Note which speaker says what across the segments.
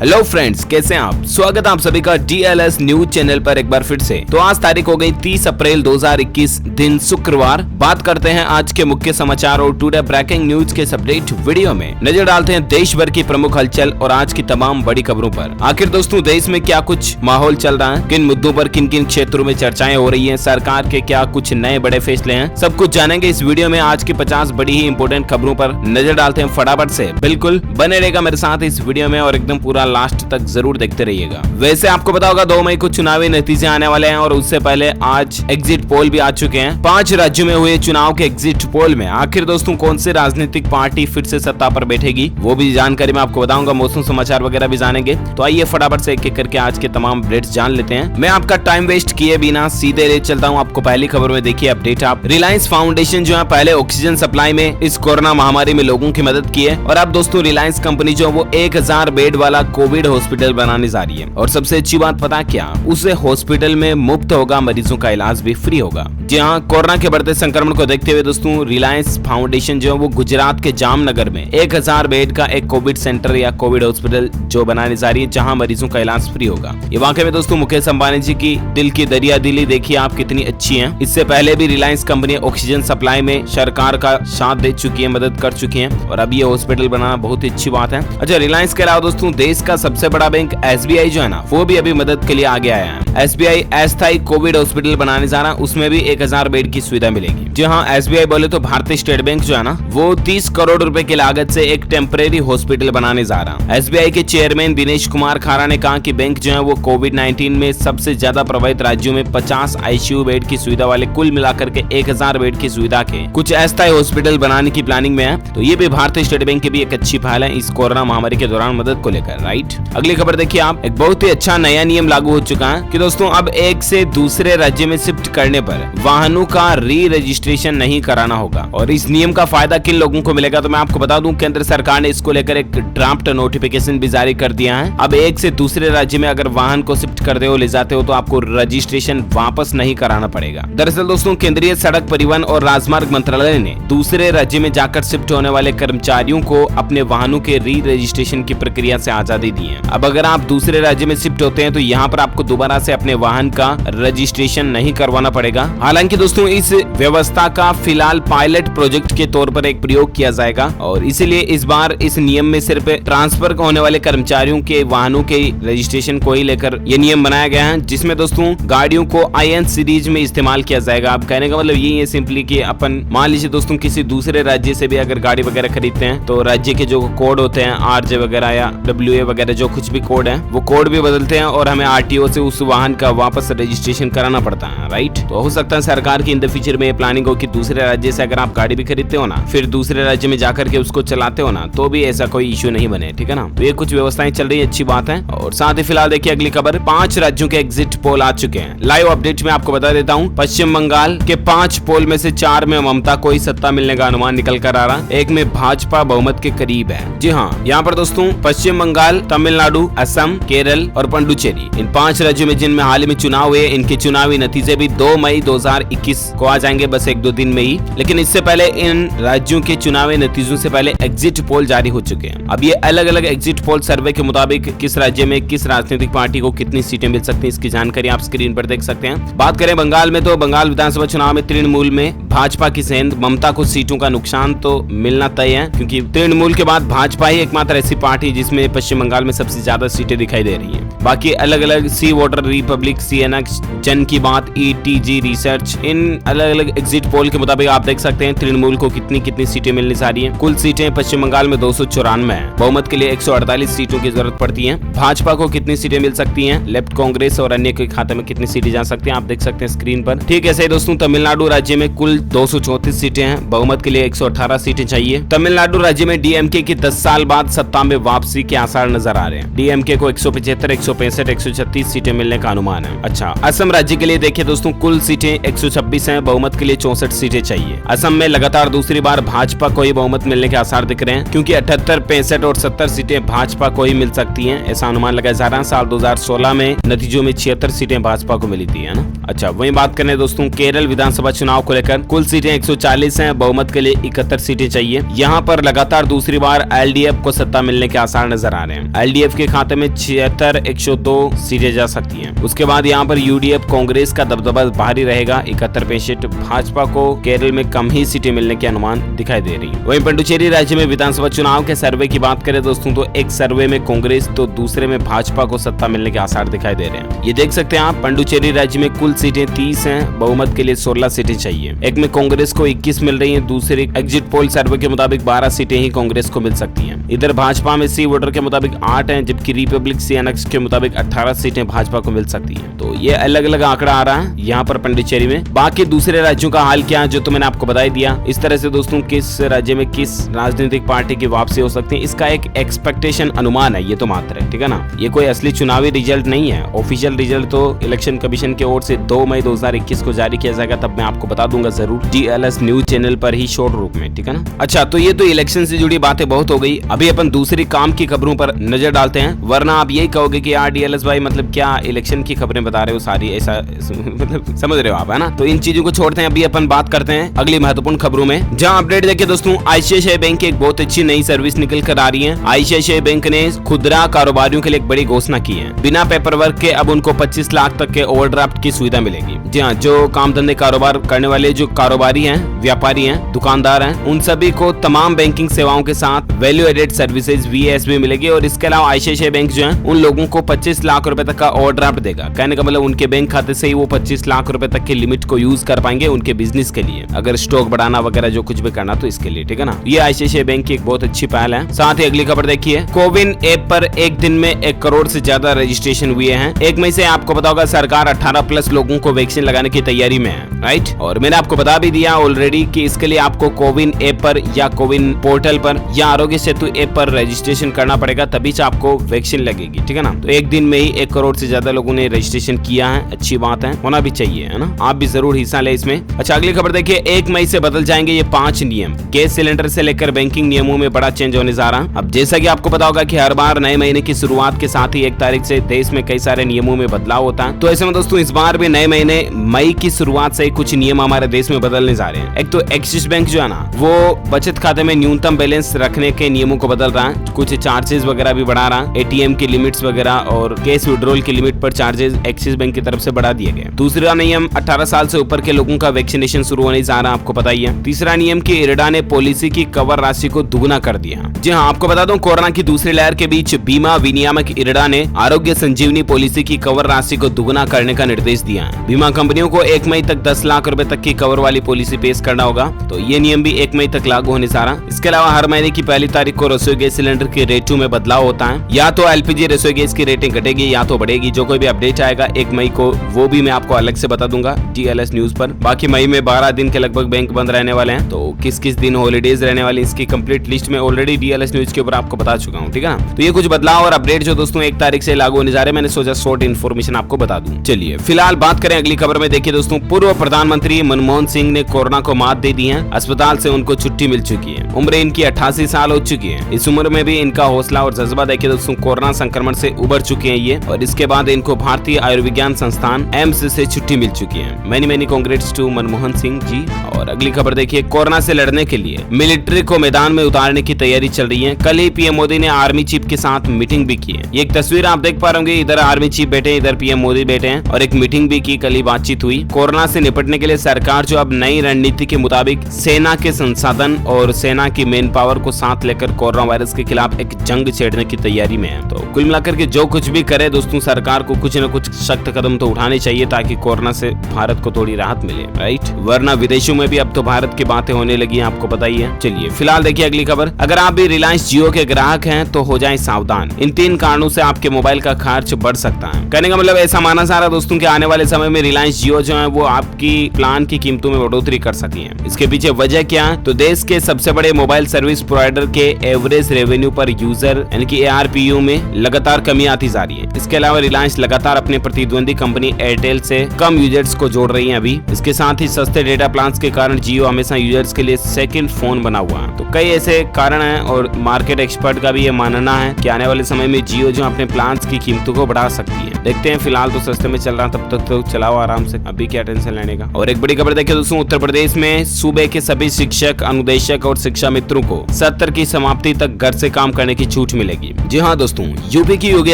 Speaker 1: Hello friends, कैसे हैं आप? स्वागत है आप सभी का DLS न्यूज चैनल पर एक बार फिर से। तो आज तारीख हो गई 30 अप्रैल 2021, दिन शुक्रवार। बात करते हैं आज के मुख्य समाचार और टुडे ब्रेकिंग न्यूज के अपडेट वीडियो में नजर डालते हैं देश भर की प्रमुख हलचल और आज की तमाम बड़ी खबरों पर। आखिर दोस्तों देश में क्या कुछ माहौल चल रहा है, किन मुद्दों पर किन किन क्षेत्रों में चर्चाएं हो रही है, सरकार के क्या कुछ नए बड़े फैसले हैं, सब कुछ जानेंगे इस वीडियो में। आज की 50 बड़ी ही इंपोर्टेंट खबरों पर नजर डालते हैं फटाफट से। बिल्कुल बने रहेगा मेरे साथ इस वीडियो में और एकदम पूरा लास्ट तक जरूर देखते रहिएगा। वैसे आपको पता होगा 2 मई को चुनावी नतीजे आने वाले हैं और उससे पहले आज एग्जिट पोल भी आ चुके हैं। 5 राज्यों में हुए चुनाव के एग्जिट पोल में आखिर दोस्तों कौन सी राजनीतिक पार्टी फिर से सत्ता पर बैठेगी, वो भी जानकारी मैं आपको बताऊंगा। मौसम समाचार वगैरह भी जानेंगे। तो आइए फटाफट से एक एक करके आज के तमाम अपडेट्स जान लेते हैं। मैं आपका टाइम वेस्ट किए बिना सीधे ले चलता हूँ आपको पहली खबर में। देखिए अपडेट आप, रिलायंस फाउंडेशन जो है पहले ऑक्सीजन सप्लाई में इस कोरोना महामारी में लोगों की मदद की है और अब दोस्तों रिलायंस कंपनी जो वो 1000 बेड वाला कोविड हॉस्पिटल बनाने जा रही है। और सबसे अच्छी बात पता क्या, उसे हॉस्पिटल में मुफ्त होगा, मरीजों का इलाज भी फ्री होगा। जी हाँ, कोरोना के बढ़ते संक्रमण को देखते हुए दोस्तों रिलायंस फाउंडेशन जो है वो गुजरात के जामनगर में 1000 बेड का एक कोविड सेंटर या कोविड हॉस्पिटल जो बनाने जा रही है, जहाँ मरीजों का इलाज फ्री होगा। ये वाकई में दोस्तों मुकेश अंबानी जी की दिल की दरिया दिली देखिए आप कितनी अच्छी है। इससे पहले भी रिलायंस कंपनी ऑक्सीजन सप्लाई में सरकार का साथ दे चुकी है, मदद कर चुकी है और अब ये हॉस्पिटल बनाना बहुत ही अच्छी बात है। अच्छा, रिलायंस के अलावा दोस्तों देश का सबसे बड़ा बैंक SBI जो है ना, वो भी अभी मदद के लिए आगे आया है। SBI अस्थायी कोविड हॉस्पिटल बनाने जा रहा है, उसमें भी 1000 बेड की सुविधा मिलेगी। जी हाँ, SBI बोले तो भारतीय स्टेट बैंक जो है ना, वो 30 करोड़ रुपए की लागत से एक टेम्परेरी हॉस्पिटल बनाने जा रहा है। SBI के चेयरमैन दिनेश कुमार खारा ने कहा कि बैंक जो है वो कोविड-19 में सबसे ज्यादा प्रभावित राज्यों में 50 ICU बेड की सुविधा वाले कुल मिलाकर के 1000 बेड की सुविधा के कुछ अस्थायी हॉस्पिटल बनाने की प्लानिंग में है। तो ये भी भारतीय स्टेट बैंक की भी एक अच्छी पहल है इस कोरोना महामारी के दौरान मदद को लेकर। राइट, अगली खबर देखिए आप, एक बहुत ही अच्छा नया नियम लागू हो चुका है कि दोस्तों अब एक से दूसरे राज्य में शिफ्ट करने पर वाहनों का री रजिस्ट्रेशन नहीं कराना होगा। और इस नियम का फायदा किन लोगों को मिलेगा, तो मैं आपको बता दूं केंद्र सरकार ने इसको लेकर एक ड्राफ्ट नोटिफिकेशन भी जारी कर दिया है। अब एक से दूसरे राज्य में अगर वाहन को शिफ्ट करते हो, ले जाते हो, तो आपको रजिस्ट्रेशन वापस नहीं कराना पड़ेगा। दरअसल दोस्तों केंद्रीय सड़क परिवहन और राजमार्ग मंत्रालय ने दूसरे राज्य में जाकर शिफ्ट होने वाले कर्मचारियों को अपने वाहनों के री रजिस्ट्रेशन की प्रक्रिया से आजादी दी है। अब अगर आप दूसरे राज्य में शिफ्ट होते हैं तो यहाँ पर आपको दोबारा से अपने वाहन का रजिस्ट्रेशन नहीं करवाना पड़ेगा। हालांकि दोस्तों इस व्यवस्था का फिलहाल पायलट प्रोजेक्ट के तौर पर एक प्रयोग किया जाएगा और इसीलिए इस बार इस नियम में सिर्फ ट्रांसफर होने वाले कर्मचारियों के वाहनों के रजिस्ट्रेशन को ही लेकर ये नियम बनाया गया है, जिसमें दोस्तों गाड़ियों को IN सीरीज में इस्तेमाल किया जाएगा। अब कहने का मतलब यही है सिंपली कि अपन मान लीजिए दोस्तों किसी दूसरे राज्य से भी अगर गाड़ी वगैरह खरीदते हैं तो राज्य के जो कोड होते हैं RJ वगैरह या WA वगैरह जो कुछ भी कोड है वो कोड भी बदलते हैं और हमें RTO से उस वाहन का वापस रजिस्ट्रेशन कराना पड़ता है। राइट, तो हो सकता है सरकार की इन द फ्यूचर में ये प्लानिंग हो कि दूसरे राज्य से अगर आप गाड़ी भी खरीदते हो ना, फिर दूसरे राज्य में जाकर के उसको चलाते हो ना, तो भी ऐसा कोई इश्यू नहीं बने। ठीक है ना, तो ये कुछ व्यवस्थाएं चल रही है, अच्छी बात है। और साथ ही फिलहाल देखिए अगली खबर, 5 राज्यों के एग्जिट पोल आ चुके हैं। लाइव अपडेट में आपको बता देता हूँ, पश्चिम बंगाल के 5 पोल में से 4 में ममता को ही सत्ता मिलने का अनुमान निकल कर आ रहा, एक में भाजपा बहुमत के करीब है। जी हाँ, यहाँ पर दोस्तों पश्चिम बंगाल, तमिलनाडु, असम, केरल और पुडुचेरी, इन 5 राज्यों में जिनमें हाल ही में चुनाव हुए, इनके चुनावी नतीजे भी 2 मई 2021 को आ जाएंगे, बस 1-2 दिन में ही। लेकिन इससे पहले इन राज्यों के चुनावी नतीजों से पहले एग्जिट पोल जारी हो चुके हैं। अब ये अलग अलग एग्जिट पोल सर्वे के मुताबिक किस राज्य में किस राजनीतिक पार्टी को कितनी सीटें मिल सकती हैं, इसकी जानकारी आप स्क्रीन पर देख सकते हैं। बात करें बंगाल में तो बंगाल विधानसभा चुनाव में तृणमूल में भाजपा की सेंध, ममता को सीटों का नुकसान तो मिलना तय है, क्योंकि तृणमूल के बाद भाजपा ही एकमात्र ऐसी पार्टी जिसमें पश्चिम बंगाल में सबसे ज्यादा सीटें दिखाई दे रही हैं। बाकी अलग अलग सी वोटर रिपब्लिक, CNX, जन की बात, ETG रिसर्च, इन अलग अलग एग्जिट पोल के मुताबिक आप देख सकते हैं तृणमूल को कितनी सीटें मिलने जा रही हैं। कुल सीटें पश्चिम बंगाल में 294 है। बहुमत के लिए 148 सीटों की जरूरत पड़ती है। भाजपा को कितनी सीटें मिल सकती हैं, लेफ्ट कांग्रेस और अन्य के खाते में कितनी सीटें जा सकती हैं, आप देख सकते हैं स्क्रीन पर। ठीक है, सही दोस्तों, तमिलनाडु राज्य में कुल 234 सीटें हैं। बहुमत के लिए 118 सीटें चाहिए। तमिलनाडु राज्य में DMK की 10 साल बाद सत्ता में वापसी के आसार नजर आ रहे हैं। DMK को 175, 165 136 सीटें मिलने का अनुमान है। अच्छा, असम राज्य के लिए देखिए दोस्तों, कुल सीटें 126 हैं, बहुमत के लिए 64 सीटें चाहिए। असम में लगातार दूसरी बार भाजपा को ही बहुमत मिलने के आसार दिख रहे हैं, क्योंकि 78, 65 और 70 सीटें भाजपा को ही मिल सकती हैं, ऐसा अनुमान लगाया जा रहा है। साल 2016 में नतीजों में 76 सीटें भाजपा को मिली थी, है ना। अच्छा, वहीं बात करें दोस्तों केरल विधानसभा चुनाव को लेकर, कुल सीटें 140 हैं, बहुमत के लिए 71 सीटें चाहिए। यहाँ पर लगातार दूसरी बार एलडीएफ को सत्ता मिलने के आसार नजर आ रहे हैं। एलडीएफ के खाते में 76 102 सीटें जा सकती हैं। उसके बाद यहाँ पर यूडीएफ कांग्रेस का दबदबा भारी रहेगा, 71 65। भाजपा को केरल में कम ही सीटें मिलने के अनुमान दिखाई दे रही है। वहीं पुडुचेरी राज्य में विधानसभा चुनाव के सर्वे की बात करें दोस्तों, तो एक सर्वे में कांग्रेस तो दूसरे में भाजपा को सत्ता मिलने के आसार दिखाई दे रहे हैं। ये देख सकते हैं आप, पुडुचेरी राज्य में कुल सीटें 30 हैं, बहुमत के लिए 16 सीटें चाहिए। एक में कांग्रेस को 21 मिल रही है, दूसरे एग्जिट पोल सर्वे के मुताबिक 12 सीटें ही कांग्रेस को मिल सकती हैं। इधर भाजपा में सी वोटर के मुताबिक 8 हैं, जबकि रिपब्लिक सीएनएक्स के मुताबिक 18 सीटें भाजपा को मिल सकती हैं। तो ये अलग अलग आंकड़ा आ रहा है यहाँ पर पुडुचेरी में। बाकी दूसरे राज्यों का हाल क्या है जो तो मैंने आपको बता ही दिया। इस तरह से दोस्तों किस राज्य में किस राजनीतिक पार्टी की वापसी हो सकती है, इसका एक एक्सपेक्टेशन अनुमान है, ये तो मात्र है, ठीक है ना। ये कोई असली चुनावी रिजल्ट नहीं है। ऑफिशियल रिजल्ट तो इलेक्शन कमीशन की ओर से 2 मई 2021 को जारी किया जाएगा, तब मैं आपको बता दूंगा जरूर DLS न्यूज चैनल पर ही शॉर्ट रूप में, ठीक है ना। अच्छा, तो ये तो इलेक्शन से जुड़ी बातें बहुत हो गई। अभी अपन दूसरी काम की खबरों पर नजर डालते हैं, वरना आप यही कहोगे कि यार DLS भाई मतलब क्या इलेक्शन की खबरें बता रहे हो सारी, ऐसा मतलब समझ रहे हो आप, है ना। तो इन चीजों को छोड़ते हैं, अभी अपन बात करते हैं अगली महत्वपूर्ण खबरों में, जहां अपडेट देखिए दोस्तों। ICICI बैंक की एक बहुत अच्छी नई सर्विस निकल कर आ रही है। ICICI बैंक ने खुदरा कारोबारियों के लिए एक बड़ी घोषणा की है। बिना पेपर वर्क के अब उनको 25 लाख तक के ओवरड्राफ्ट की सुविधा मिलेगी। जी हाँ, जो काम धंधे कारोबार करने वाले जो कारोबारी हैं, व्यापारी हैं, दुकानदार हैं, उन सभी को तमाम बैंकिंग सेवाओं के साथ वैल्यू एडेड सर्विसेज VASB मिलेगी। और इसके अलावा ICICI बैंक जो है उन लोगों को 25 लाख रुपए तक का ओवरड्राफ्ट देगा। कहने का मतलब उनके बैंक खाते से ही वो 25 लाख रुपए तक की लिमिट को यूज कर पाएंगे उनके बिजनेस के लिए, अगर स्टॉक बढ़ाना वगैरह जो कुछ भी करना तो इसके लिए, ठीक है ना। ये ICICI बैंक की एक बहुत अच्छी पहल है। साथ ही अगली खबर देखिए, कोविन ऐप पर एक दिन में 1 करोड़ से ज्यादा रजिस्ट्रेशन हुए हैं। 1 मई से आपको पता होगा सरकार 18+ लोगों को वैक्सीन लगाने की तैयारी में है, राइट। और मैंने आपको बता भी दिया ऑलरेडी कि इसके लिए आपको कोविन ऐप पर या कोविन पोर्टल पर या आरोग्य सेतु ऐप पर रजिस्ट्रेशन करना पड़ेगा, तभी से आपको वैक्सीन लगेगी, ठीक है ना। तो एक दिन में ही 1 करोड़ से ज्यादा लोगों ने रजिस्ट्रेशन किया है, अच्छी बात है, होना भी चाहिए, है ना। आप भी जरूर हिस्सा ले इसमें। अच्छा, अगली खबर देखिए, 1 मई से बदल जाएंगे ये 5 नियम। गैस सिलेंडर से लेकर बैंकिंग नियमों में बड़ा चेंज होने जा रहा। अब जैसा कि आपको पता होगा कि हर बार नए महीने की शुरुआत के साथ ही 1 तारीख से देश में कई सारे नियमों में बदलाव होता है। तो ऐसे में दोस्तों इस बार भी नए महीने मई की शुरुआत से कुछ नियम हमारे देश में बदलने जा रहे हैं। एक तो एक्सिस बैंक जो है ना, वो बचत खाते में न्यूनतम बैलेंस रखने के नियमों को बदल रहा है, कुछ चार्जेस वगैरह भी बढ़ा रहा है। ATM की लिमिट्स वगैरह और कैश विड्रॉल की लिमिट पर चार्जेस एक्सिस बैंक की तरफ से बढ़ा दिए गए। दूसरा नियम 18 साल से ऊपर के लोगों का वैक्सीनेशन शुरू होने जा रहा है, आपको पता ही है। तीसरा नियम की इरडा ने पॉलिसी की कवर राशि को दुगुना कर दिया। जी हाँ, आपको बता दूं कोरोना की दूसरी लहर के बीच बीमा विनियामक इरडा ने आरोग्य संजीवनी पॉलिसी की कवर राशि को दुगुना करने का निर्देश दिया है। बीमा कंपनियों को 1 मई तक 10 लाख रुपए तक की कवर वाली पॉलिसी पेश करना होगा। तो ये नियम भी 1 मई तक लागू होने जा रहा। इसके अलावा हर महीने की पहली तारीख को रसोई गैस सिलेंडर के रेटों में बदलाव होता है। या तो LPG रसोई गैस की रेटिंग घटेगी या तो बढ़ेगी। जो कोई भी अपडेट आएगा 1 मई को वो भी मैं आपको अलग से बता दूंगा DLS न्यूज पर। बाकी मई में 12 दिन के लगभग बैंक बंद रहने वाले हैं। तो किस किस दिन हॉलीडेज रहने वाली इसकी कंप्लीट लिस्ट में ऑलरेडी DLS न्यूज के ऊपर आपको बता चुका हूँ, ठीक है ना। तो ये कुछ बदलाव और अपडेट जो दोस्तों 1 तारीख से लागू होने जा रहे हैं, मैंने सोचा शॉर्ट इन्फॉर्मेशन आपको बता दूं। चलिए फिलहाल बात करें अगली खबर में। देखिए दोस्तों, पूर्व प्रधानमंत्री मनमोहन सिंह ने कोरोना को मात दे दी है। अस्पताल से उनको छुट्टी मिल चुकी है। उम्र इनकी 88 साल हो चुकी है। इस उम्र में भी इनका हौसला और जज्बा देखिए दोस्तों, कोरोना संक्रमण से उबर चुके हैं ये। और इसके बाद इनको भारतीय आयुर्विज्ञान संस्थान एम्स से छुट्टी मिल चुकी है। Many congrats to Manmohan Singh ji. और अगली खबर देखिए, कोरोना से लड़ने के लिए मिलिट्री को मैदान में उतारने की तैयारी चल रही है। कल ही PM मोदी ने आर्मी चीफ के साथ मीटिंग भी की है। ये एक तस्वीर आप देख पा रहे होंगे, इधर आर्मी चीफ बैठे, इधर PM मोदी बैठे हैं और एक मीटिंग भी की। कल ही बातचीत हुई। कोरोना से निपटने के लिए सरकार जो अब नई रणनीति के मुताबिक सेना के संसाधन और सेना की मेन पावर को साथ लेकर कोरोना वायरस के खिलाफ एक जंग छेड़ने की तैयारी में है। तो कुल मिलाकर के जो कुछ भी करे दोस्तों, सरकार को कुछ न कुछ सख्त कदम तो उठाने चाहिए ताकि कोरोना से भारत को थोड़ी राहत मिले, राइट। वरना विदेशों में भी अब तो भारत की बातें होने लगी हैं, आपको पता ही है। चलिए फिलहाल देखिए अगली खबर। अगर आप भी रिलायंस जियो के ग्राहक हैं तो हो जाएं सावधान। इन 3 कारणों से आपके मोबाइल का खर्च बढ़ सकता है। कहने का मतलब ऐसा माना जा रहा है दोस्तों कि आने वाले समय में रिलायंस जियो जो है वो आपकी प्लान की कीमतों में बढ़ोतरी कर सकती है। इसके पीछे वजह क्या है? तो देश के सबसे बड़े मोबाइल सर्विस प्रोवाइडर के एवरेज रेवेन्यू पर यूजर यानी कि ARPU में लगातार कमी आती जा रही है। इसके अलावा रिलायंस लगातार अपने प्रतिद्वंदी कंपनी एयरटेल से कम यूजर्स को जोड़ रही है अभी। इसके साथ ही सस्ते डेटा प्लान के कारण जियो हमेशा यूजर्स के लिए सेकंड फोन बना हुआ है। तो कई ऐसे कारण हैं और मार्केट एक्सपर्ट का भी ये मानना है कि आने वाले समय में जियो जो अपने प्लान की कीमतों को बढ़ा सकती है। देखते हैं, फिलहाल तो सस्ते में चल रहा है, तब तक तो चलाओ आराम से, अभी क्या टेंशन लेने का। और एक बड़ी खबर देखिए दोस्तों, उत्तर प्रदेश में सूबे के सभी शिक्षक, अनुदेशक और शिक्षा मित्रों को 70 की समाप्ति तक घर से काम करने की छूट मिलेगी। जी हाँ दोस्तों, यूपी की योगी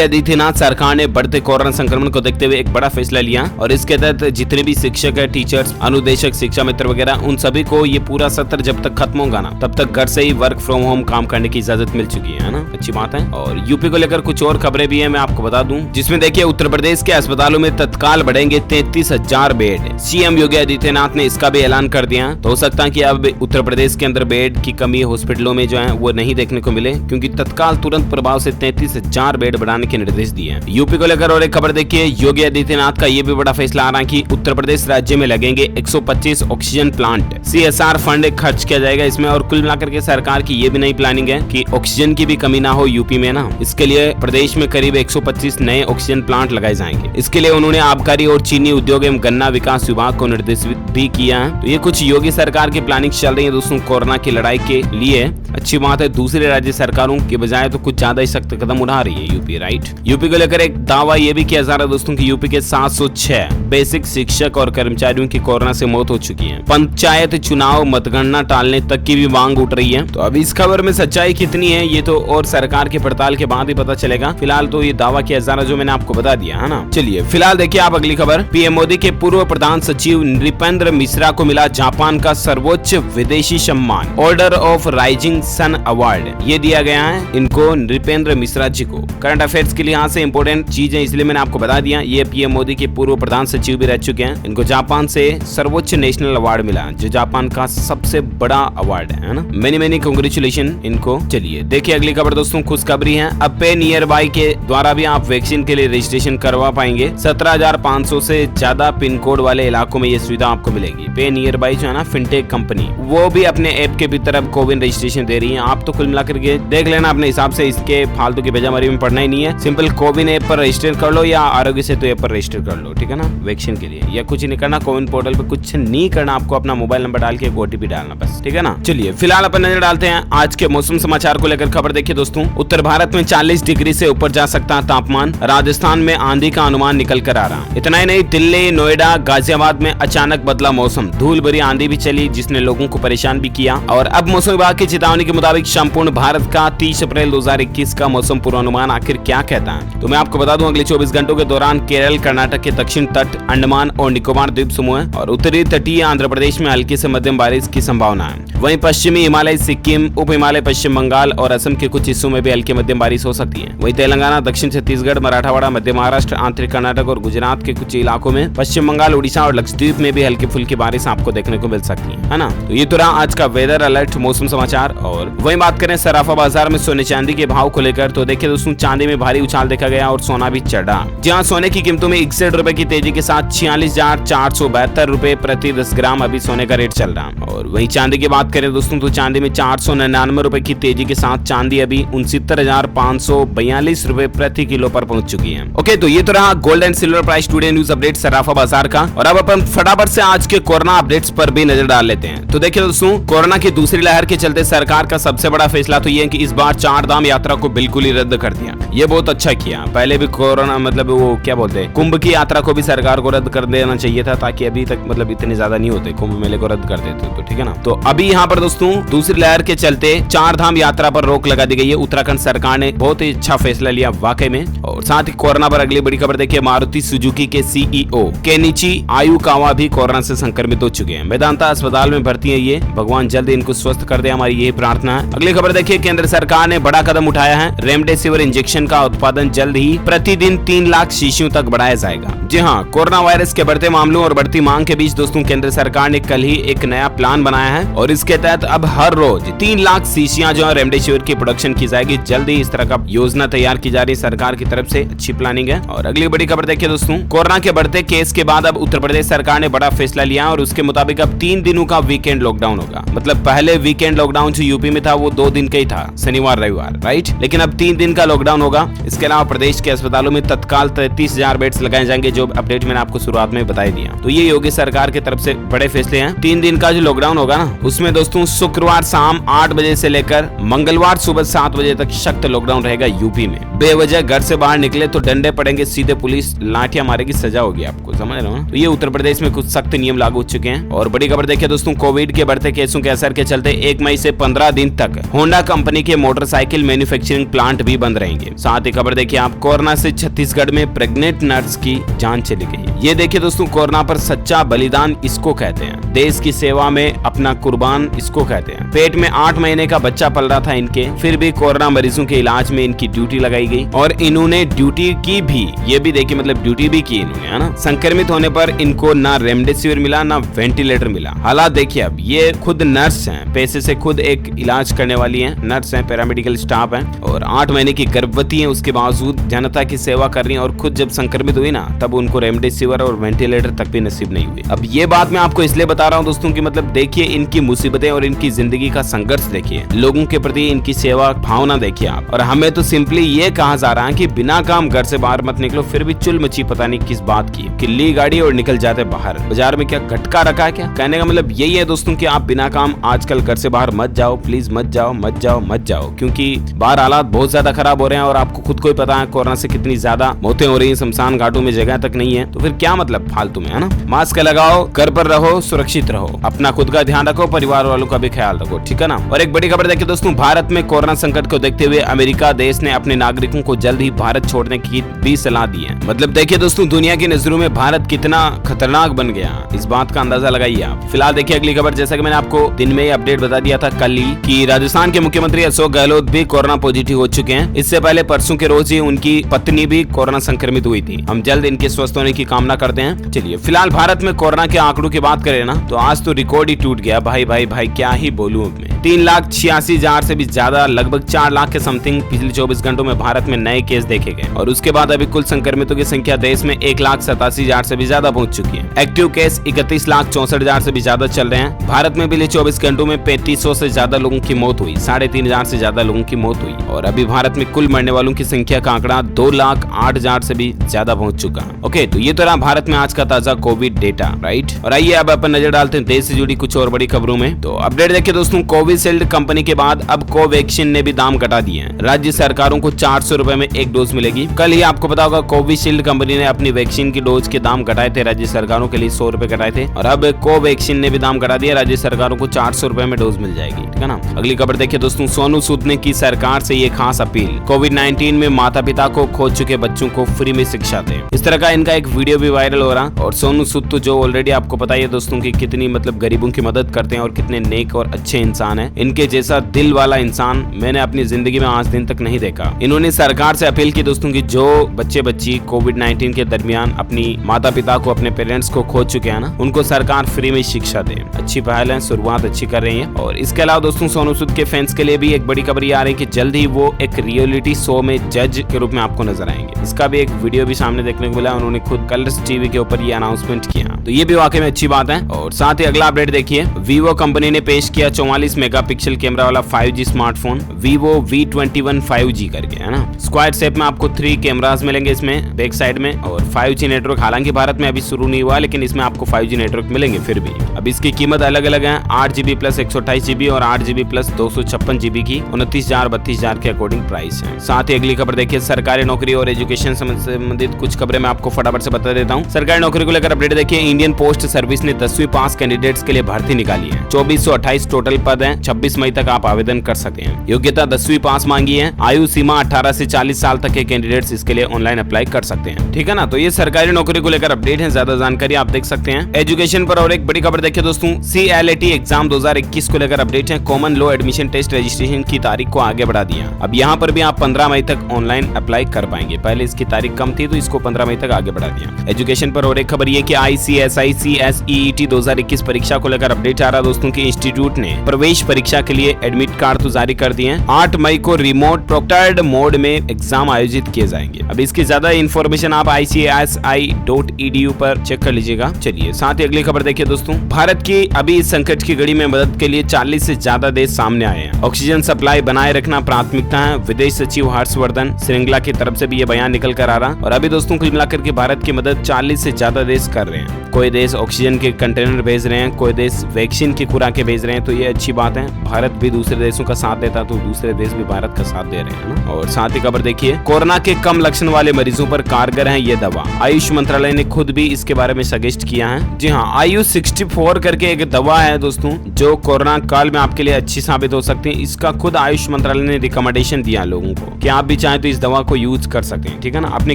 Speaker 1: आदित्यनाथ सरकार ने बढ़ते कोरोना संक्रमण को देखते हुए एक बड़ा फैसला लिया और इसके तहत जितने भी शिक्षक है, टीचर्स, अनुदेशक, शिक्षा मित्र वगैरह, उन सभी को ये पूरा सत्र जब तक खत्म होगा ना, तब तक घर से ही वर्क फ्रॉम होम काम करने की इजाजत मिल चुकी है ना। अच्छी बात है। और यूपी को लेकर कुछ और खबरें भी है, मैं आपको बता दूं, जिसमें देखिए उत्तर प्रदेश के अस्पतालों में तत्काल बढ़ेंगे 33,000 बेड। सीएम योगी आदित्यनाथ ने इसका भी ऐलान कर दिया। तो हो सकता है कि अब उत्तर प्रदेश के अंदर बेड की कमी हॉस्पिटलों में जो है वो नहीं देखने को मिले, क्योंकि तत्काल तुरंत प्रभाव से 33,000 बेड बढ़ाने के निर्देश दिए हैं यूपी को लेकर। और एक खबर देखिए, योगी आदित्यनाथ का ये भी बड़ा फैसला आ रहा है कि उत्तर प्रदेश राज्य में लगेंगे 125 ऑक्सीजन प्लांट। CSR फंड खर्च किया जाएगा इसमें। और कुल मिलाकर के सरकार की ये भी नई प्लानिंग है कि ऑक्सीजन की भी कमी ना हो यूपी में ना। इसके लिए प्रदेश में करीब 125 नए ऑक्सीजन प्लांट लगाए जाएंगे। इसके लिए उन्होंने आबकारी और चीनी उद्योग एवं गन्ना विकास विभाग को निर्देशित भी किया है। तो ये कुछ योगी सरकार की प्लानिंग चल रही है दोस्तों कोरोना की लड़ाई के लिए। अच्छी बात है, दूसरे राज्य सरकारों के बजाय तो कुछ ज्यादा ही सख्त कदम उठा रही है यूपी, राइट। यूपी को लेकर एक दावा ये भी किया जा रहा है दोस्तों कि यूपी के 706 बेसिक शिक्षक और कर्मचारियों की कोरोना से मौत हो चुकी है। पंचायत चुनाव मतगणना टालने तक की भी मांग उठ रही है। तो अब इस खबर में सच्चाई कितनी है ये तो और सरकार की पड़ताल के बाद ही पता चलेगा। फिलहाल तो ये दावा किया जा रहा है जो मैंने आपको बता दिया है ना। चलिए फिलहाल देखिए आप अगली खबर। पीएम मोदी के पूर्व प्रधान सचिव नृपेंद्र मिश्रा को मिला जापान का सर्वोच्च विदेशी सम्मान, Order of Rising Sun award. ये दिया गया है इनको, नृपेंद्र मिश्रा जी को। करंट अफेयर्स के लिए यहाँ से इंपोर्टेंट चीज है, इसलिए मैंने आपको बता दिया। ये पीएम मोदी के पूर्व प्रधान सचिव भी रह चुके हैं। इनको जापान से सर्वोच्च नेशनल अवार्ड मिला, जो जापान का सबसे बड़ा अवार्ड है ना। मेनी कांग्रेचुलेशन इनको। चलिए देखिए अगली खबर दोस्तों, खुशखबरी है। अब पे नियर बाई के द्वारा भी आप वैक्सीन के लिए रजिस्ट्रेशन करवा पाएंगे। 17,500 से ज्यादा पिन कोड वाले इलाकों में ये सुविधा आपको मिलेगी। पे नियर बाई जो है ना फिनटेक कंपनी, वो भी अपने ऐप के भीतर अब कोविन रजिस्ट्रेशन दे रही है। आप तो कुल मिलाकर के देख लेना अपने हिसाब से, इसके फालतू की बेजामारी में पड़ना ही नहीं है। सिंपल कोविन ऐप पर रजिस्टर कर लो या आरोग्य सेतु ऐप पर रजिस्टर कर लो, ठीक है ना, वैक्सीन के लिए। या कुछ नहीं करना, कोविन पोर्टल पे कुछ नहीं करना, आपको अपना मोबाइल नंबर डाल के OTP डालना बस, ठीक है ना। चलिए फिलहाल अपन नजर डालते हैं आज के मौसम समाचार को लेकर खबर। देखिए दोस्तों, उत्तर भारत में 40 डिग्री से ऊपर जा सकता है तापमान। राजस्थान में आंधी का अनुमान निकल कर आ रहा है। इतना ही नहीं, दिल्ली, नोएडा, गाजियाबाद में अचानक बदला मौसम। धूल भरी आंधी भी चली जिसने लोगों को परेशान भी किया। और अब मौसम विभाग की चेतावनी के मुताबिक संपूर्ण भारत का 30 अप्रैल 2021 का मौसम पूर्वानुमान आखिर क्या कहता है, तो मैं आपको बता दूं, अगले 24 घंटों के दौरान केरल, कर्नाटक के दक्षिण तट, अंडमान और निकोबार द्वीप समूह और उत्तरी तटीय आंध्र प्रदेश में हल्की से मध्यम बारिश की संभावना है। वहीं पश्चिमी हिमालय, सिक्किम, उप हिमालय, पश्चिम बंगाल और असम के कुछ हिस्सों में भी हल्की मध्यम बारिश हो सकती है। वहीं तेलंगाना, दक्षिण छत्तीसगढ़, मराठवाड़ा, मध्य महाराष्ट्र, आंतरिक कर्नाटक और गुजरात के कुछ इलाकों में, पश्चिम बंगाल, उड़ीसा और लक्षद्वीप में भी हल्की फुल्की बारिश आपको देखने को मिल सकती है ना। तो ये तो रहा आज का वेदर अलर्ट, मौसम समाचार। और वहीं बात करें सराफा बाजार में सोने चांदी के भाव को लेकर, तो देखिए दोस्तों, चांदी में भारी उछाल देखा गया और सोना भी चढ़ा। जहां सोने की कीमतों में 61 रुपए की तेजी के साथ 46,472 रुपए प्रति 10 ग्राम अभी सोने का रेट चल रहा। और वहीं चांदी की बात करें दोस्तों, तो चांदी में 499 रुपए की तेजी के साथ चांदी अभी 69,542 रुपए प्रति किलो पर पहुंच चुकी है। ओके, तो ये तो रहा gold and silver price today news update सराफा बाजार का। और अब अपन फटाफट से आज के कोरोना अपडेट्स पर भी नजर डाल लेते हैं। तो देखिए दोस्तों, कोरोना की दूसरी लहर के चलते सरकार का सबसे बड़ा फैसला तो ये है कि इस बार 4 धाम यात्रा को बिल्कुल ही रद्द कर दिया। ये बहुत अच्छा किया। पहले भी कोरोना मतलब वो क्या बोलते हैं, कुंभ की यात्रा को भी सरकार को रद्द कर देना चाहिए था, ताकि अभी तक मतलब इतने ज्यादा नहीं होते, कुंभ मेले को रद्द कर देते तो ठीक है ना। तो अभी यहाँ पर दोस्तों दूसरी लहर के चलते 4 धाम यात्रा पर रोक लगा दी गई है। उत्तराखंड सरकार ने बहुत ही अच्छा फैसला लिया वाकई में। और साथ ही कोरोना पर अगली बड़ी खबर देखिए, मारुति सुजुकी के CEO केनिची आयुकावा भी कोरोना से संक्रमित हो चुके हैं। वेदांता अस्पताल में भर्ती है ये, भगवान जल्द इनको स्वस्थ कर दे, हमारी यही प्रार्थना है। अगली खबर देखिए, केंद्र सरकार ने बड़ा कदम उठाया है। रेमडेसिविर इंजेक्शन का उत्पादन जल्द ही प्रतिदिन 3 लाख शीशियों तक बढ़ाया जाएगा। जी हाँ, कोरोना वायरस के बढ़ते मामलों और बढ़ती मांग के बीच दोस्तों केंद्र सरकार ने कल ही एक नया प्लान बनाया है और इसके तहत अब हर रोज 3 लाख शीशियां जो है रेमडेसिविर की प्रोडक्शन की जाएगी। जल्द ही इस तरह का योजना तैयार की जा रही है सरकार की तरफ से, अच्छी प्लानिंग है। और अगली बड़ी खबर देखिए दोस्तों, कोरोना के बढ़ते केस के बाद अब उत्तर प्रदेश सरकार ने बड़ा फैसला लिया और उसके मुताबिक अब 3 दिनों का वीकेंड लॉकडाउन होगा। मतलब पहले वीकेंड लॉकडाउन जो यूपी में था वो 2 दिन का ही था, शनिवार रविवार, राइट। लेकिन अब 3 दिन का लॉकडाउन होगा। इसके अलावा प्रदेश के अस्पतालों में तत्काल 33,000 बेड्स लगाए जाएंगे, जो अपडेट मैंने आपको शुरुआत में बता दिया। तो ये योगी सरकार की तरफ से बड़े फैसले हैं। 3 दिन का जो लॉकडाउन होगा ना, उसमें दोस्तों शुक्रवार शाम 8 बजे से लेकर मंगलवार सुबह 7 बजे तक सख्त लॉकडाउन रहेगा यूपी में। बेवजह घर से बाहर निकले तो डंडे पड़ेंगे, सीधे पुलिस लाठियां मारेगी, सजा होगी आपको, समझ रहे हो ना। तो ये उत्तर प्रदेश में कुछ सख्त नियम लागू हो चुके हैं। और बड़ी खबर देखिए दोस्तों, कोविड के बढ़ते केसों के असर के चलते 1 मई से 15 दिन तक होंडा कंपनी के मोटरसाइकिल मैन्युफैक्चरिंग प्लांट भी बंद रहेंगे। साथ ही खबर देखिए आप, कोरोना से छत्तीसगढ़ में प्रेग्नेंट नर्स की जान चली गई। ये देखिए दोस्तों, कोरोना पर सच्चा बलिदान इसको कहते हैं, देश की सेवा में अपना कुर्बान इसको कहते हैं। पेट में 8 महीने का बच्चा पल रहा था इनके, फिर भी कोरोना मरीजों के इलाज में इनकी ड्यूटी लगाई गई और इन्होंने ड्यूटी की भी, ये भी देखिए मतलब ड्यूटी भी की इन्होंने, है ना। संक्रमित होने पर इनको ना रेमडेसिविर मिला ना वेंटिलेटर मिला। हालात देखिए, अब ये खुद नर्स हैं, पैसे से खुद एक इलाज करने वाली हैं, नर्स हैं, पैरामेडिकल स्टाफ हैं और 8 महीने की गर्भवती हैं, उसके बावजूद जनता की सेवा कर रही हैं। और खुद जब संक्रमित हुई ना, तब उनको रेमडेसिविर और वेंटिलेटर तक भी नसीब नहीं हुई। अब ये बात मैं आपको इसलिए बता रहा हूँ दोस्तों कि मतलब देखिए इनकी मुसीबतें और इनकी जिंदगी का संघर्ष देखिए, लोगों के प्रति इनकी सेवा भावना देखिए आप। और हमें तो सिंपली ये कहा जा रहा है कि बिना काम घर से बाहर मत निकलो, फिर भी चुल मची पता नहीं किस बात की, कि ली गाड़ी और निकल जाते बाहर। बाजार में क्या घटका रखा है क्या? कहने का मतलब यही है दोस्तों कि आप बिना काम आजकल घर से बाहर मत जाओ, प्लीज मत जाओ, मत जाओ, मत जाओ, क्योंकि बाहर हालात बहुत ज्यादा खराब हो रहे हैं और आपको खुद को ही पता है कोरोना से कितनी ज्यादा मौतें हो रही है, शमशान घाटों में जगह तक नहीं है। तो फिर क्या मतलब फालतू में, है ना। मास्क लगाओ, घर पर रहो, सुरक्षित रहो, अपना खुद का ध्यान रखो, परिवार वालों का भी ख्याल रखो, ठीक है ना। और एक बड़ी खबर देखिए दोस्तों, भारत में कोरोना संकट को देखते हुए अमेरिका देश ने अपने नागरिकों को जल्द ही भारत छोड़ने की भी सलाह दी है। मतलब देखिए दोस्तों, दुनिया की नजरों में भारत कितना खतरनाक बन गया, इस बात का अंदाजा लगाइए आप। फिलहाल देखिए अगली खबर, जैसा कि मैंने आपको दिन में अपडेट बता दिया था कल ही, कि राजस्थान के मुख्यमंत्री अशोक गहलोत भी कोरोना पॉजिटिव हो चुके हैं। इससे पहले परसों के रोज ही उनकी पत्नी भी कोरोना संक्रमित हुई थी। हम जल्द इनके स्वस्थ होने की कामना करते हैं। चलिए फिलहाल भारत में कोरोना के आंकड़ों की बात करें ना, तो आज तो रिकॉर्ड ही टूट गया भाई भाई भाई, क्या ही बोलूं अब मैं। 3,86,000 से भी ज्यादा, लगभग 4 लाख के समथिंग पिछले 24 घंटों में भारत में नए केस देखे गए। और उसके बाद अभी कुल संक्रमितों की संख्या देश में 1,87,000 से भी ज्यादा पहुंच चुकी है। एक्टिव केस 31,64,000 से भी ज्यादा चल रहे हैं। भारत में पिछले 24 घंटों में 3500 से ज्यादा लोगों की मौत हुई, 3,500 से ज्यादा लोगों की मौत हुई। और अभी भारत में कुल मरने वालों की संख्या का आंकड़ा 2,08,000 से भी ज्यादा पहुंच चुका है। ओके, तो ये तो रहा भारत में आज का ताजा कोविड डेटा, राइट। और आइए अब अपन नजर डालते हैं देश से जुड़ी कुछ और बड़ी खबरों में। तो अपडेट देखिए दोस्तों, कोविशील्ड कंपनी के बाद अब कोवैक्सीन ने भी दाम घटा दिए हैं। राज्य सरकारों को 400 रुपए में एक डोज मिलेगी। कल ही आपको पता होगा कोविशील्ड कंपनी ने अपनी वैक्सीन की डोज के दाम घटाए थे, राज्य सरकारों के लिए 100 रुपए घटाए थे। और अब कोवैक्सीन ने भी दाम घटा दिया, राज्य सरकारों को 400 रुपए में डोज मिल जाएगी, ठीक है ना। अगली खबर देखिए दोस्तों, सोनू सूद ने की सरकार से ये खास अपील, कोविड-19 में माता पिता को खो चुके बच्चों को फ्री में शिक्षा दें। इस तरह का इनका एक वीडियो भी वायरल हो रहा। और सोनू सूद तो जो ऑलरेडी आपको पता है दोस्तों की कितनी मतलब गरीबों की मदद करते हैं और कितने नेक और अच्छे इंसान हैं। इनके जैसा दिल वाला इंसान मैंने अपनी जिंदगी में आज दिन तक नहीं देखा। इन्होंने सरकार से अपील की दोस्तों की जो बच्चे बच्ची कोविड-19 के दरमियान अपनी माता पिता को, अपने पेरेंट्स को खो चुके हैं ना, उनको सरकार फ्री में शिक्षा दे। अच्छी पहल है, शुरुआत अच्छी कर रही है। और इसके अलावा दोस्तों सोनू सूद के फैंस के लिए भी एक बड़ी खबर आ रही है कि जल्द ही वो एक रियलिटी शो में जज के रूप में आपको नजर आएंगे। इसका भी एक वीडियो भी सामने देखने को मिला, उन्होंने खुद कलर्स टीवी के ऊपर ये अनाउंसमेंट किया, तो ये भी वाकई में अच्छी बात है। और साथ ही अगला अपडेट देखिए, वीवो कंपनी ने पेश किया 44 मेगापिक्सल कैमरा वाला 5G smartphone Vivo V21 5G करके, है ना। स्क्वायर शेप में आपको 3 कैमरास मिलेंगे इसमें बैक साइड में, और 5G नेटवर्क हालांकि भारत में अभी शुरू नहीं हुआ, लेकिन इसमें आपको 5G नेटवर्क मिलेंगे फिर भी। अब इसकी कीमत अलग अलग है, 8GB प्लस 128GB और 8GB प्लस 256GB की 29,000 32,000 के अकॉर्डिंग प्राइस है। साथ ही अगली खबर देखिए, सरकारी नौकरी और एजुकेशन संबंधित कुछ खबरें मैं आपको फटाफट से बता देता हूँ। सरकारी नौकरी को लेकर अपडेट देखिए, इंडियन पोस्ट सर्विस ने 10वीं पास कैंडिडेट्स के लिए भर्ती निकाली है। 2428 टोटल पद है, 26 मई तक आप आवेदन कर सकते हैं। योग्यता 10वीं पास मांगी है। आयु सीमा 18 से 40 साल तक के कैंडिडेट्स इसके लिए ऑनलाइन अप्लाई कर सकते हैं, ठीक है ना। तो ये सरकारी नौकरी को लेकर अपडेट है, ज्यादा जानकारी आप देख सकते हैं एजुकेशन पर। और एक बड़ी खबर देखिए दोस्तों, CLAT एग्जाम 2021 को लेकर अपडेट है। Common Law Admission Test registration की तारीख को आगे बढ़ा दिया। अब यहाँ पर भी आप 15 मई तक ऑनलाइन अप्लाई कर पाएंगे, पहले इसकी तारीख कम थी तो इसको 15 मई तक आगे बढ़ा दिया एजुकेशन पर। और एक खबर ये कि ICSI CSEET 2021 परीक्षा को लेकर अपडेट आ रहा दोस्तों की इंस्टीट्यूट ने प्रवेश परीक्षा के लिए एडमिट कार्ड तो जारी कर दिए हैं। 8 मई को रिमोट प्रोक्टर्ड मोड में एग्जाम आयोजित किए जाएंगे। अब इसकी ज्यादा इन्फॉर्मेशन आप ICSI.edu पर चेक कर लीजिएगा। चलिए साथ ही अगली खबर देखिए दोस्तों, भारत की अभी इस संकट की घड़ी में मदद के लिए 40 से ज्यादा ज्यादा देश सामने आए हैं। ऑक्सीजन सप्लाई बनाए रखना प्राथमिकता है, विदेश सचिव हर्षवर्धन श्रृंगला की तरफ से भी ये बयान निकल कर आ रहा। और अभी दोस्तों कुल मिलाकर के भारत की मदद 40 से ज्यादा देश कर रहे हैं। कोई देश ऑक्सीजन के कंटेनर भेज रहे हैं, कोई देश वैक्सीन की खुराकें भेज रहे हैं, तो ये अच्छी बात है। भारत भी दूसरे देशों का साथ देता तो दूसरे देश भी भारत का साथ दे रहे हैं ना। और साथ ही खबर देखिए, कोरोना के कम लक्षण वाले मरीजों पर कारगर है ये दवा। आयुष मंत्रालय ने खुद भी इसके बारे में सजेस्ट किया है। जी हाँ, आयुष 64 करके एक दवा है दोस्तों, जो कोरोना काल में आपके लिए अच्छी साबित हो सकती है। इसका खुद आयुष मंत्रालय ने रिकमेंडेशन दिया लोगों को कि आप भी चाहें तो इस दवा को यूज कर सकें, ठीक है ना। अपने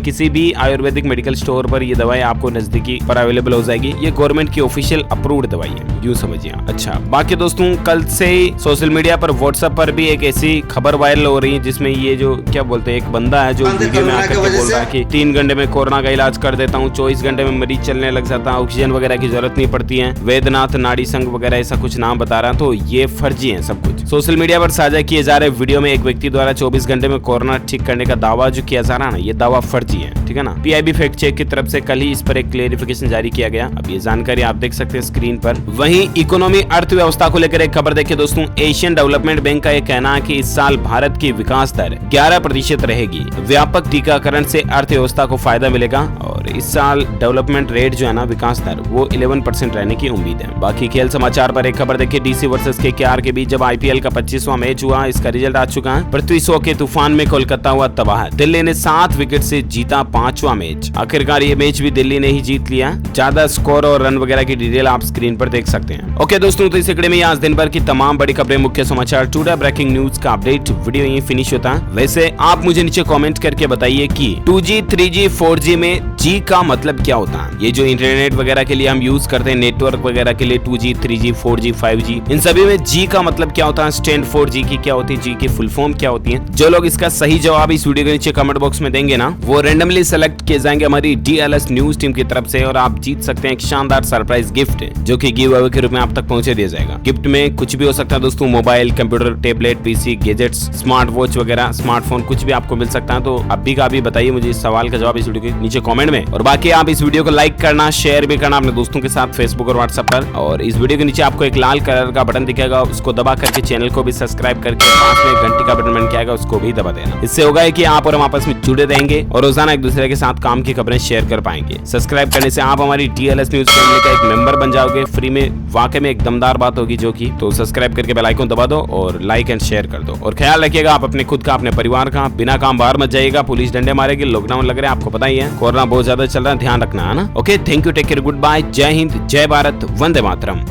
Speaker 1: किसी भी आयुर्वेदिक मेडिकल स्टोर पर ये दवाई आपको नजदीकी पर अवेलेबल हो जाएगी। ये गवर्नमेंट की ऑफिशियल अप्रूव्ड दवाई है, यूं समझिए। अच्छा, बाकी दोस्तों कल से सोशल मीडिया पर व्हाट्सएप पर भी एक ऐसी खबर वायरल हो रही है जिसमें ये जो क्या बोलते हैं, एक बंदा है जो वीडियो में आकर बोल रहा है कि 3 घंटे में कोरोना का इलाज कर देता हूँ, 24 घंटे में मरीज चलने लग जाता है, ऑक्सीजन वगैरह की जरूरत नहीं पड़ती है, वैद्यनाथ नाड़ी संघ वगैरह ऐसा कुछ नाम बता रहा है। तो ये फर्जी है सब कुछ। सोशल मीडिया पर साझा किए जा रहे वीडियो में एक व्यक्ति द्वारा 24 घंटे में कोरोना ठीक करने का दावा जो किया जा रहा है ना, ये दावा फर्जी है, ठीक है ना। पीआईबी फैक्ट चेक की तरफ से कल ही इस पर एक क्लेरिफिकेशन जारी किया गया। अब ये जानकारी आप देख सकते हैं स्क्रीन पर। वहीं इकोनॉमी अर्थव्यवस्था को लेकर एक खबर देखिए दोस्तों, एशियन डेवलपमेंट बैंक का यह कहना है कि इस साल भारत की विकास दर 11% रहेगी। व्यापक टीकाकरण से अर्थव्यवस्था को फायदा मिलेगा और इस साल डेवलपमेंट रेट जो है ना, विकास दर, वो 11% रहने की उम्मीद है। बाकी खेल समाचार पर एक खबर देखिए, डीसी वर्सेस केकेआर के बीच जब आईपीएल का 25वां मैच हुआ, इसका रिजल्ट आ चुका है। पृथ्वी शॉ के तूफान में कोलकाता हुआ तबाह। दिल्ली ने 7 विकेट से जीता 5वां मैच। आखिरकार ये मैच भी दिल्ली ने ही जीत लिया। ज्यादा स्कोर और रन वगैरह की डिटेल आप स्क्रीन पर देख सकते हैं। ओके दोस्तों, तो इस कड़ी में आज दिन भर की तमाम बड़ी खबरें, मुख्य समाचार, टुडे ब्रेकिंग न्यूज का अपडेट वीडियो यहीं फिनिश होता है। वैसे आप मुझे नीचे कमेंट करके बताइए कि 2G 3G 4G में G का मतलब क्या होता है। ये जो इंटरनेट वगैरह के लिए हम यूज करते हैं, नेटवर्क वगैरह के लिए 2G 3G 4G 5G, इन सभी में G का मतलब क्या होता है, स्टैंड फॉर G की क्या होती है, G की फुल फॉर्म क्या होती है। जो लोग इसका सही जवाब इस वीडियो के नीचे कमेंट बॉक्स में देंगे ना, वो रेंडमली सेलेक्ट किए जाएंगे हमारी DLS न्यूज टीम की तरफ से और आप जीत सकते हैं एक शानदार सरप्राइज गिफ्ट जो कि गिव अवे के रूप में आप तक पहुंचे दिया जाएगा। गिफ्ट में कुछ भी हो सकता है दोस्तों, mobile, computer, tablet, PC, gadgets, smart watch वगैरह, स्मार्टफोन, कुछ भी आपको मिल सकता है। तो अभी का अभी बताइए मुझे इस सवाल का जवाब इस वीडियो के नीचे कमेंट में। और बाकी आप इस वीडियो को लाइक करना, शेयर भी करना अपने दोस्तों के साथ फेसबुक और व्हाट्सएप पर। और इस वीडियो के नीचे आपको एक लाल कलर का बटन दिखेगा, उसको दबा करके चैनल को भी सब्सक्राइब करके पास में घंटी का बटन बन के आएगा, उसको भी दबा देना। इससे होगा कि आप और हम आपस में जुड़े रहेंगे और रोजाना एक दूसरे के साथ काम की खबरें शेयर कर पाएंगे। सब्सक्राइब करने से आप हमारी DLS न्यूज फैमिली का एक मेंबर बन जाओगे फ्री में। वाकई में एक दमदार बात होगी जो कि, तो सब्सक्राइब करके बेल आइकन दबा दो और लाइक एंड शेयर कर दो। और ख्याल रखिएगा आप अपने खुद का, अपने परिवार का। बिना काम बाहर मत जाइएगा, पुलिस डंडे मारेगी, लॉकडाउन लग रहा है, आपको पता ही है, कोरोना बहुत ज्यादा चल रहा है, ध्यान रखना है ना। Okay, thank you, take care, good bye, जय हिंद, जय भारत, वंदे मातरम।